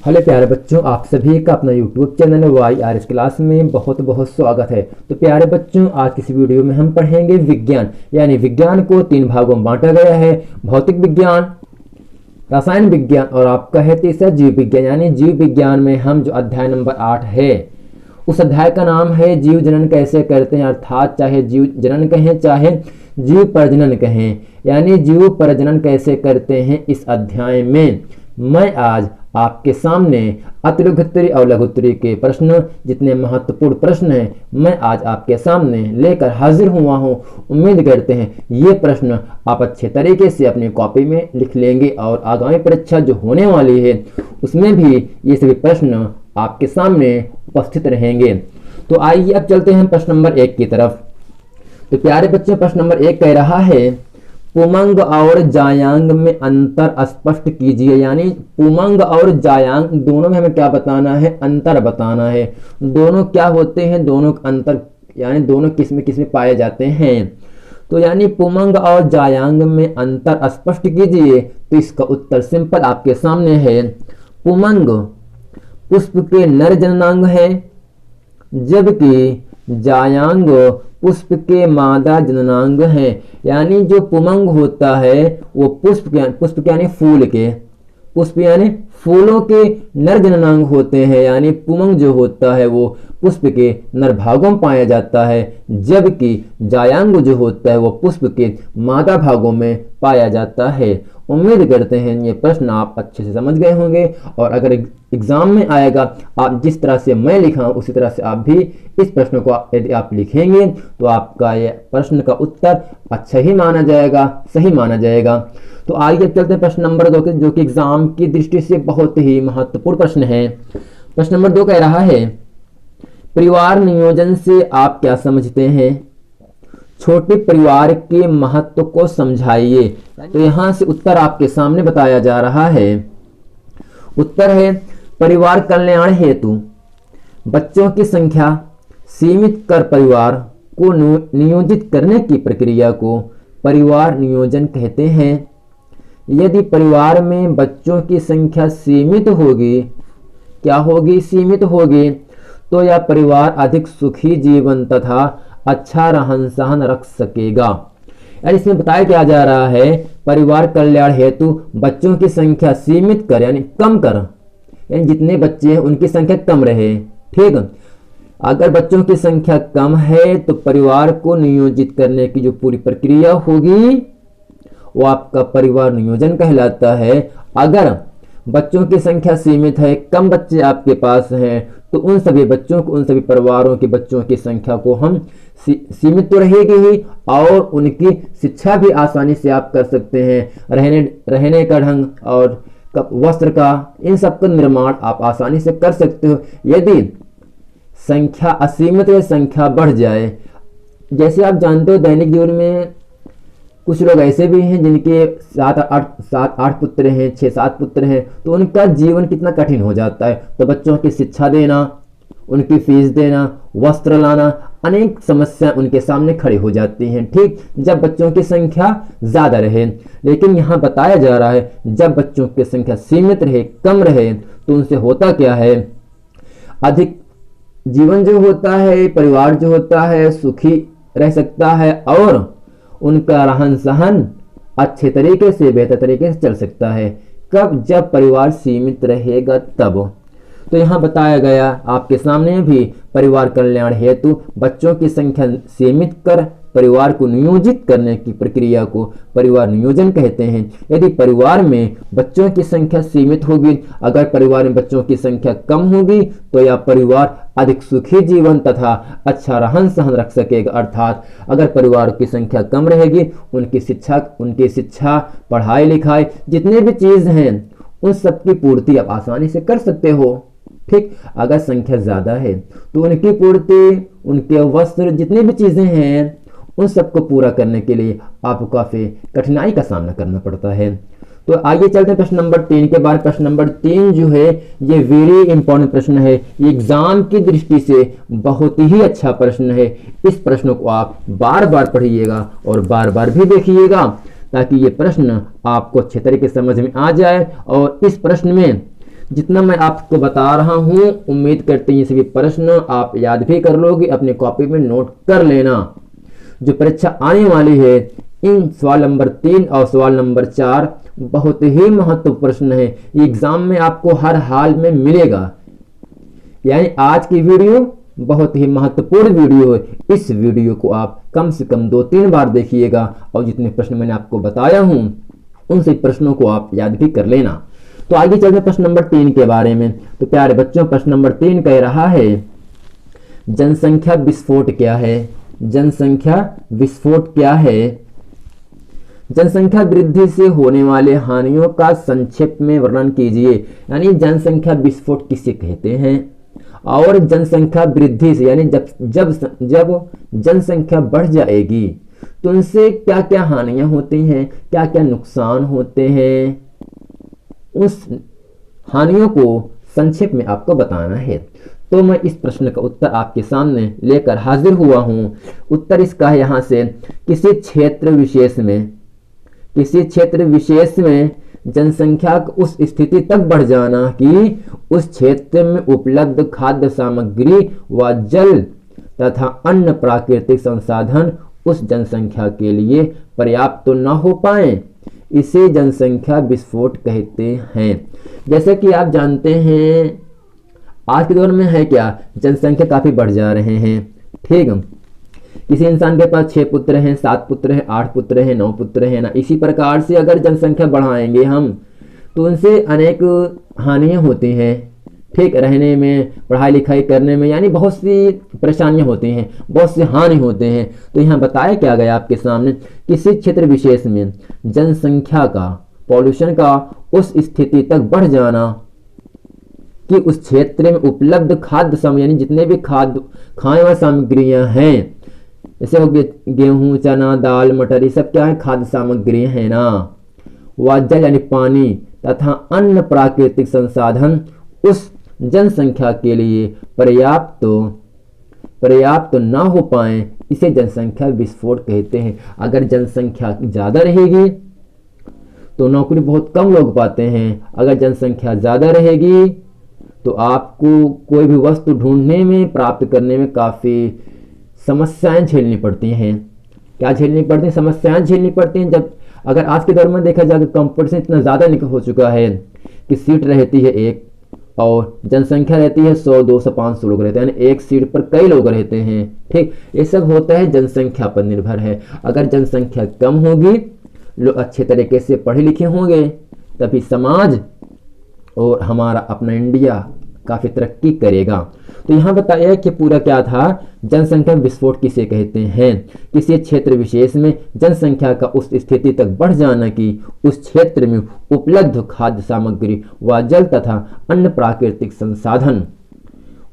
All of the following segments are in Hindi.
हेलो प्यारे बच्चों, आप सभी का अपना यूट्यूब चैनल YRS क्लास में बहुत बहुत स्वागत है। तो प्यारे बच्चों, आज की इस वीडियो में हम पढ़ेंगे विज्ञान। यानी विज्ञान को 3 भागों में बांटा गया है: भौतिक विज्ञान, रसायन विज्ञान और आपका है तीसरा जीव विज्ञान। यानी जीव विज्ञान में हम जो अध्याय नंबर 8 है, उस अध्याय का नाम है जीव जनन कैसे करते हैं। अर्थात चाहे जीव जनन कहें चाहे जीव प्रजनन कहें, यानी जीव प्रजनन कैसे करते हैं। इस अध्याय में मैं आज आपके सामने अतिलघुत्तरी और लघुत्तरी के प्रश्न, जितने महत्वपूर्ण प्रश्न हैं, मैं आज आपके सामने लेकर हाजिर हुआ हूं। उम्मीद करते हैं ये प्रश्न आप अच्छे तरीके से अपनी कॉपी में लिख लेंगे और आगामी परीक्षा जो होने वाली है उसमें भी ये सभी प्रश्न आपके सामने उपस्थित रहेंगे। तो आइए अब चलते हैं प्रश्न नंबर 1 की तरफ। तो प्यारे बच्चों, प्रश्न नंबर 1 कह रहा है पुमंग और जायांग में अंतर स्पष्ट कीजिए। यानी पुमंग और जायांग दोनों में हमें क्या बताना है? अंतर बताना है। दोनों क्या होते हैं, दोनों अंतर यानी दोनों किस में पाए जाते हैं। तो यानी पुमंग और जायांग में अंतर स्पष्ट कीजिए। तो इसका उत्तर सिंपल आपके सामने है। पुमंग पुष्प के नर जननांग है, जबकि जायांग पुष्प के मादा जननांग है। यानी जो पुमंग होता है वो पुष्प यानी फूल के, पुष्प यानी फूलों के नर जननांग होते हैं। यानी पुमंग जो होता है वो पुष्प के नर भागों में पाया जाता है, जबकि जायांग जो होता है वो पुष्प के मादा भागों में पाया जाता है। उम्मीद करते हैं ये प्रश्न आप अच्छे से समझ गए होंगे, और अगर एग्जाम में आएगा आप जिस तरह से मैं लिखा हूं उसी तरह से आप भी इस प्रश्न को यदि आप लिखेंगे तो आपका ये प्रश्न का उत्तर अच्छा ही माना जाएगा, सही माना जाएगा। तो आइए चलते हैं प्रश्न नंबर 2 जो कि एग्जाम की दृष्टि से बहुत ही महत्वपूर्ण प्रश्न है। प्रश्न नंबर 2 कह रहा है परिवार नियोजन से आप क्या समझते हैं? छोटे परिवार के महत्व को समझाइए। तो यहां से उत्तर आपके सामने बताया जा रहा है। उत्तर है परिवार कल्याण हेतु बच्चों की संख्या सीमित कर परिवार को नियोजित करने की प्रक्रिया को परिवार नियोजन कहते हैं। यदि परिवार में बच्चों की संख्या सीमित होगी, क्या होगी? सीमित होगी, तो यह परिवार अधिक सुखी जीवन तथा अच्छा रहन सहन रख सकेगा। यानी इसमें बताया क्या जा रहा है? परिवार कल्याण हेतु बच्चों की संख्या सीमित कर यानी कम कर, यानी जितने बच्चे हैं उनकी संख्या कम रहे। ठीक, अगर बच्चों की संख्या कम है तो परिवार को नियोजित करने की जो पूरी प्रक्रिया होगी वो आपका परिवार नियोजन कहलाता है। अगर बच्चों की संख्या सीमित है, कम बच्चे आपके पास हैं, तो उन सभी बच्चों को, उन सभी परिवारों के बच्चों की संख्या को हम सीमित तो रहेगी ही, और उनकी शिक्षा भी आसानी से आप कर सकते हैं। रहने का ढंग और वस्त्र का, इन सब का निर्माण आप आसानी से कर सकते हो। यदि संख्या असीमित है, संख्या बढ़ जाए, जैसे आप जानते हो दैनिक जीवन में कुछ लोग ऐसे भी हैं जिनके 7-8 पुत्र हैं, 6-7 पुत्र हैं, तो उनका जीवन कितना कठिन हो जाता है। तो बच्चों की शिक्षा देना, उनकी फीस देना, वस्त्र लाना, अनेक समस्याएं उनके सामने खड़ी हो जाती हैं। ठीक, जब बच्चों की संख्या ज्यादा रहे। लेकिन यहाँ बताया जा रहा है जब बच्चों की संख्या सीमित रहे, कम रहे, तो उनसे होता क्या है? अधिक जीवन जो होता है, परिवार जो होता है सुखी रह सकता है, और उनका रहन सहन अच्छे तरीके से, बेहतर तरीके से चल सकता है। कब? जब परिवार सीमित रहेगा तब। तो यहाँ बताया गया आपके सामने भी परिवार कल्याण हेतु बच्चों की संख्या सीमित कर परिवार को नियोजित करने की प्रक्रिया को परिवार नियोजन कहते हैं। यदि परिवार में बच्चों की संख्या सीमित होगी, अगर परिवार में बच्चों की संख्या कम होगी, तो यह परिवार अधिक सुखी जीवन तथा अच्छा रहन सहन रख सकेगा। अर्थात अगर परिवार की संख्या कम रहेगी, उनकी शिक्षा, पढ़ाई लिखाई, जितने भी चीज हैं उन सबकी पूर्ति आप आसानी से कर सकते हो। ठीक, अगर संख्या ज्यादा है तो उनकी पूर्ति, उनके वस्त्र, जितनी भी चीजें हैं उन सबको पूरा करने के लिए आपको काफी कठिनाई का सामना करना पड़ता है। तो आइए चलते हैं प्रश्न नंबर 3 के बाद। प्रश्न नंबर 3 जो है ये वेरी इंपॉर्टेंट प्रश्न है, ये एग्जाम की दृष्टि से बहुत ही अच्छा प्रश्न है। इस प्रश्न को आप बार बार पढ़िएगा और बार बार भी देखिएगा, ताकि ये प्रश्न आपको अच्छे तरीके से समझ में आ जाए। और इस प्रश्न में जितना मैं आपको बता रहा हूँ उम्मीद करते हैं ये सभी प्रश्न आप याद भी कर लोगे, अपने कॉपी में नोट कर लेना। जो परीक्षा आने वाली है इन सवाल नंबर 3 और सवाल नंबर 4 बहुत ही महत्वपूर्ण प्रश्न है, ये एग्जाम में आपको हर हाल में मिलेगा। यानी आज की वीडियो बहुत ही महत्वपूर्ण वीडियो है, इस वीडियो को आप कम से कम 2-3 बार देखिएगा और जितने प्रश्न मैंने आपको बताया हूं उन सभी प्रश्नों को आप याद भी कर लेना। तो आगे चलते हैं प्रश्न नंबर 3 के बारे में। तो प्यारे बच्चों, प्रश्न नंबर 3 कह रहा है जनसंख्या विस्फोट क्या है। जनसंख्या विस्फोट क्या है? जनसंख्या वृद्धि से होने वाले हानियों का संक्षेप में वर्णन कीजिए। यानी जनसंख्या विस्फोट किसे कहते हैं और जनसंख्या वृद्धि से यानी जब जनसंख्या बढ़ जाएगी तो उनसे क्या क्या हानियां होती हैं, क्या क्या नुकसान होते हैं, उस हानियों को संक्षेप में आपको बताना है। तो मैं इस प्रश्न का उत्तर आपके सामने लेकर हाजिर हुआ हूं। उत्तर इसका है यहाँ से किसी क्षेत्र विशेष में जनसंख्या उस स्थिति तक बढ़ जाना कि उस क्षेत्र में उपलब्ध खाद्य सामग्री व जल तथा अन्य प्राकृतिक संसाधन उस जनसंख्या के लिए पर्याप्त तो न हो पाए, इसे जनसंख्या विस्फोट कहते हैं। जैसे कि आप जानते हैं आज के दौर में है क्या, जनसंख्या काफी बढ़ जा रहे हैं। ठीक, किसी इंसान के पास 6 पुत्र हैं, 7 पुत्र हैं, 8 पुत्र हैं, 9 पुत्र हैं ना। इसी प्रकार से अगर जनसंख्या बढ़ाएंगे हम तो उनसे अनेक हानियां होती हैं। ठीक, रहने में, पढ़ाई लिखाई करने में, यानी बहुत सी परेशानियां होती हैं, बहुत से हानि होते हैं। तो यहाँ बताया क्या गया आपके सामने, किसी क्षेत्र विशेष में जनसंख्या का, पॉल्यूशन का उस स्थिति तक बढ़ जाना कि उस क्षेत्र में उपलब्ध खाद्य सामग्री यानी जितने भी खाने वाली सामग्रियां हैं, जैसे हो गए गेहूं, चना, दाल, मटर, ये सब क्या है, खाद्य सामग्री है ना। व जल यानी पानी तथा अन्य प्राकृतिक संसाधन उस जनसंख्या के लिए पर्याप्त न हो पाए, इसे जनसंख्या विस्फोट कहते हैं। अगर जनसंख्या ज्यादा रहेगी तो नौकरी बहुत कम लोग पाते हैं। अगर जनसंख्या ज्यादा रहेगी तो आपको कोई भी वस्तु ढूंढने में, प्राप्त करने में काफी समस्याएं झेलनी पड़ती हैं। क्या झेलनी पड़ती हैं? समस्याएं झेलनी पड़ती हैं। जब अगर आज के दौर में देखा जाए कंपटीशन इतना ज़्यादा हो चुका है कि सीट रहती है एक और जनसंख्या रहती है 100, 200, 500 लोग रहते हैं, यानी एक सीट पर कई लोग रहते हैं। ठीक, ये सब होता है जनसंख्या पर निर्भर है। अगर जनसंख्या कम होगी, लोग अच्छे तरीके से पढ़े लिखे होंगे, तभी समाज और हमारा अपना इंडिया काफी तरक्की करेगा। तो यहाँ बताया कि पूरा क्या था, जनसंख्या विस्फोट किसे कहते हैं, किसी क्षेत्र विशेष में जनसंख्या का उस स्थिति तक बढ़ जाना कि उस क्षेत्र में उपलब्ध खाद्य सामग्री व जल तथा अन्य प्राकृतिक संसाधन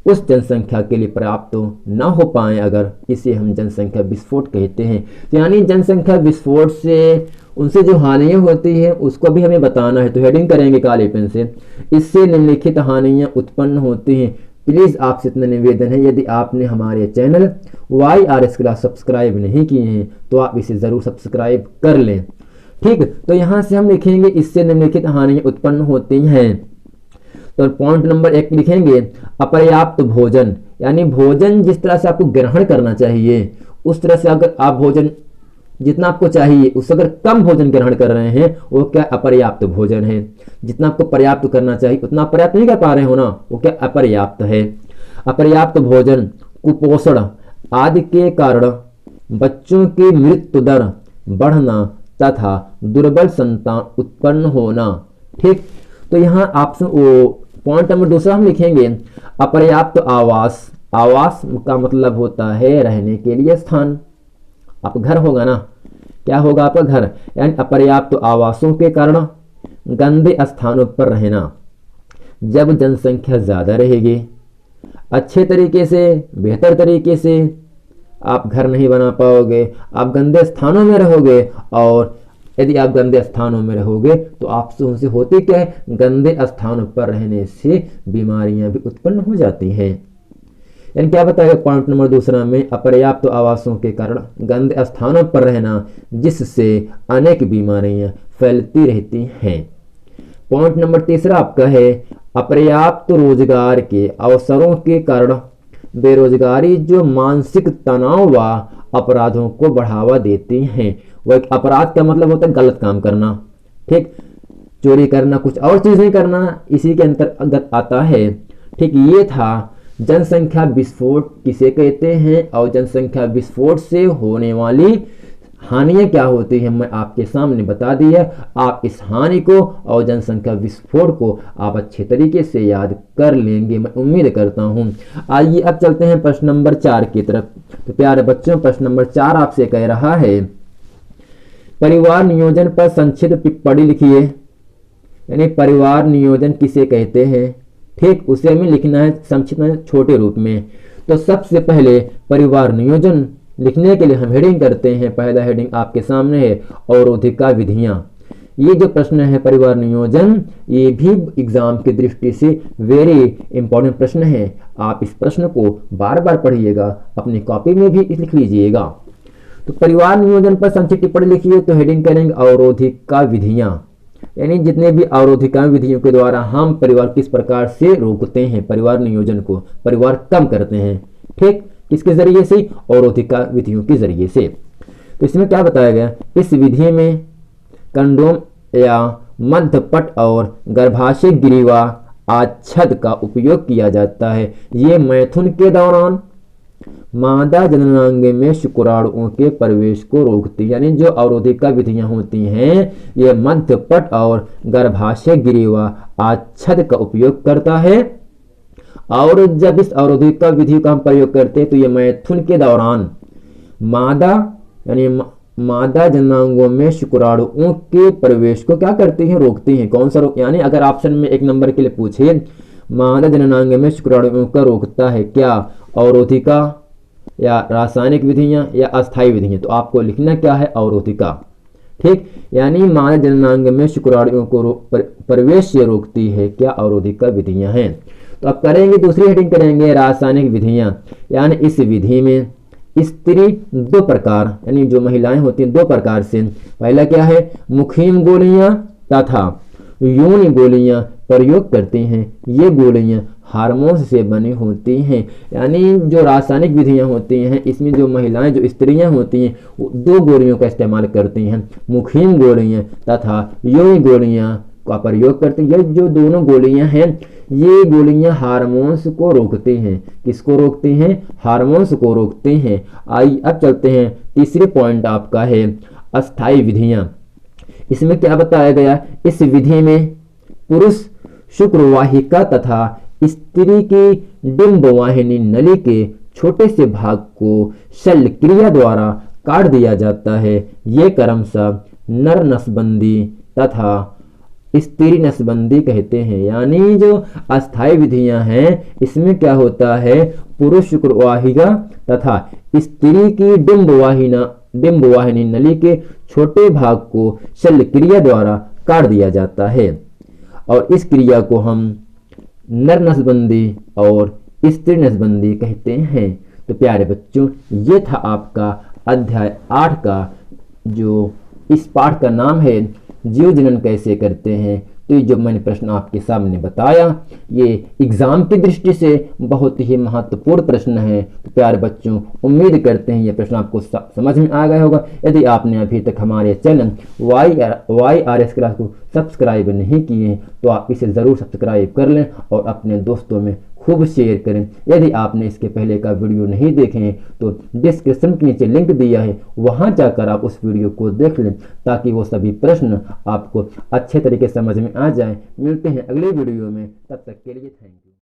उस जनसंख्या के लिए पर्याप्त तो न हो पाए, अगर इसे हम जनसंख्या विस्फोट कहते हैं। तो यानी जनसंख्या विस्फोट से उनसे जो हानियां होती हैं उसको भी हमें बताना है। तो हेडिंग करेंगे काले पेन से, इससे निम्नलिखित हानियां उत्पन्न होती हैं। प्लीज़ आपसे इतना निवेदन है, यदि आपने हमारे चैनल YRS क्लास सब्सक्राइब नहीं किए हैं तो आप इसे ज़रूर सब्सक्राइब कर लें। ठीक, तो यहाँ से हम लिखेंगे इससे निम्नलिखित हानियां उत्पन्न होती हैं। तो पॉइंट नंबर 1 लिखेंगे अपर्याप्त भोजन, यानी भोजन जिस तरह से आपको ग्रहण करना चाहिए उस तरह से अगर आप भोजन जितना आपको चाहिए उससे अगर कम भोजन ग्रहण कर रहे हैं, वो क्या अपर्याप्त भोजन है। जितना आपको पर्याप्त करना चाहिए उतना पर्याप्त नहीं कर पा रहे हो ना, वो क्या अपर्याप्त है। अपर्याप्त भोजन, कुपोषण आदि के कारण बच्चों की मृत्यु दर बढ़ना तथा दुर्बल संतान उत्पन्न होना। ठीक, तो यहाँ ऑप्शन पॉइंट नंबर 2 हम लिखेंगे अपर्याप्त आवास। आवास का मतलब होता है रहने के लिए स्थान। आप घर होगा ना, क्या होगा आपका घर, यानी अपर्याप्त आवासों के कारण गंदे स्थानों पर रहना। जब जनसंख्या ज़्यादा रहेगी, अच्छे तरीके से, बेहतर तरीके से आप घर नहीं बना पाओगे, आप गंदे स्थानों में रहोगे, और यदि आप गंदे स्थानों में रहोगे तो आपसे उनसे होती क्या है, गंदे स्थानों पर रहने से बीमारियां भी उत्पन्न हो जाती हैं। यानी क्या बताएगा पॉइंट नंबर 2 में, अपर्याप्त आवासों के कारण गंदे स्थानों पर रहना जिससे अनेक बीमारियां फैलती रहती हैं। पॉइंट नंबर 3 आपका है अपर्याप्त रोजगार के अवसरों के कारण बेरोजगारी जो मानसिक तनाव व अपराधों को बढ़ावा देती हैं। वो एक अपराध का मतलब होता है गलत काम करना, ठीक, चोरी करना, कुछ और चीज नहीं करना, इसी के अंतर्गत आता है। ठीक, ये था जनसंख्या विस्फोट किसे कहते हैं और जनसंख्या विस्फोट से होने वाली हानियां क्या होती हैं मैं आपके सामने बता दी है। आप इस हानि को और जनसंख्या विस्फोट को आप अच्छे तरीके से याद कर लेंगे, मैं उम्मीद करता हूं। आइए अब चलते हैं प्रश्न नंबर 4 की तरफ। तो प्यारे बच्चों, प्रश्न नंबर 4 आपसे कह रहा है परिवार नियोजन पर संक्षिप्त टिप्पणी लिखिए। यानी परिवार नियोजन किसे कहते हैं, ठीक, उसे हमें लिखना है संक्षिप्त में छोटे रूप में। तो सबसे पहले परिवार नियोजन लिखने के लिए हम हेडिंग करते हैं। पहला हेडिंग आपके सामने है अवरोधिका विधियां। ये जो प्रश्न है परिवार नियोजन, ये भी एग्जाम की दृष्टि से वेरी इंपॉर्टेंट प्रश्न है। आप इस प्रश्न को बार बार पढ़िएगा, अपनी कॉपी में भी लिख लीजिएगा। तो परिवार नियोजन पर संक्षिप्त टिप्पणी लिखिए। तो हेडिंग करेंगे अवरोधिका विधियां, यानी जितने भी अवरोधिका विधियों के द्वारा हम परिवार किस प्रकार से रोकते हैं, परिवार नियोजन को, परिवार कम करते हैं, ठीक, किसके जरिए से, अवरोधिका विधियों के जरिए से। तो इसमें क्या बताया गया, इस विधि में कंडोम या मध्यपट और गर्भाशय ग्रीवा आच्छाद का उपयोग किया जाता है। ये मैथुन के दौरान मादा जननांग में शुक्राणुओं के प्रवेश को रोकती, यानी जो अवरोधिका विधियां होती हैं ये मध्यपट और गर्भाशय ग्रीवा आच्छाद का उपयोग करता है। और जब इस अवरोधिका विधि का हम प्रयोग करते हैं तो ये मैथुन के दौरान मादा यानी मादा जननांगों में शुक्राणुओं के प्रवेश को क्या करती है, रोकती है। कौन सा रोक, यानी अगर ऑप्शन में 1 नंबर के लिए पूछे मादा जननांग में शुक्राणुओं का रोकता है क्या, अवरोधिका या रासायनिक विधियां या अस्थायी विधियां, तो आपको लिखना क्या है, अवरोधिका, ठीक, यानी मादा जननांग में शुक्राणुओं को प्रवेश से रोकती है क्या, अवरोधिका विधियां हैं। तो अब करेंगे दूसरी हेडिंग करेंगे रासायनिक विधियां। यानी इस विधि में स्त्री 2 प्रकार यानी जो महिलाएं होती हैं 2 प्रकार से, पहला क्या है मुखीम गोलियां तथा योनि गोलियां प्रयोग करती हैं। ये गोलियां हार्मोन से बनी होती हैं। यानी जो रासायनिक विधियां होती हैं इसमें जो महिलाएं जो स्त्रियां होती हैं वो 2 गोलियों का इस्तेमाल करती हैं, मुखीम गोलियां तथा योनि गोलियां का प्रयोग करते हैं। ये जो दोनों गोलियां हैं ये गोलियां हार्मोन्स को रोकती हैं। किसको रोकती हैं, हार्मोन्स को रोकती हैं। आइए अब चलते हैं तीसरे पॉइंट आपका है अस्थायी विधियां। इसमें क्या बताया गया, इस विधि में पुरुष शुक्रवाहिका तथा स्त्री की डिंबवाहिनी नली के छोटे से भाग को शल्य क्रिया द्वारा काट दिया जाता है। ये क्रमशः नर नसबंदी तथा स्त्री नसबंदी कहते हैं। यानी जो अस्थायी विधियां हैं इसमें क्या होता है, पुरुष शुक्रवाहिका तथा स्त्री की डिंबवाहिनी नली के छोटे भाग को शल्य क्रिया द्वारा काट दिया जाता है और इस क्रिया को हम नर नसबंदी और स्त्री नसबंदी कहते हैं। तो प्यारे बच्चों ये था आपका अध्याय 8 का जो इस पाठ का नाम है जीव जनन कैसे करते हैं। तो ये जो मैंने प्रश्न आपके सामने बताया ये एग्जाम की दृष्टि से बहुत ही महत्वपूर्ण प्रश्न है। तो प्यारे बच्चों उम्मीद करते हैं ये प्रश्न आपको समझ में आ गया होगा। यदि आपने अभी तक हमारे चैनल YRS क्लास को सब्सक्राइब नहीं किए तो आप इसे ज़रूर सब्सक्राइब कर लें और अपने दोस्तों में खूब शेयर करें। यदि आपने इसके पहले का वीडियो नहीं देखे हैं तो डिस्क्रिप्शन के नीचे लिंक दिया है, वहां जाकर आप उस वीडियो को देख लें ताकि वो सभी प्रश्न आपको अच्छे तरीके से समझ में आ जाए। मिलते हैं अगले वीडियो में, तब तक के लिए थैंक यू।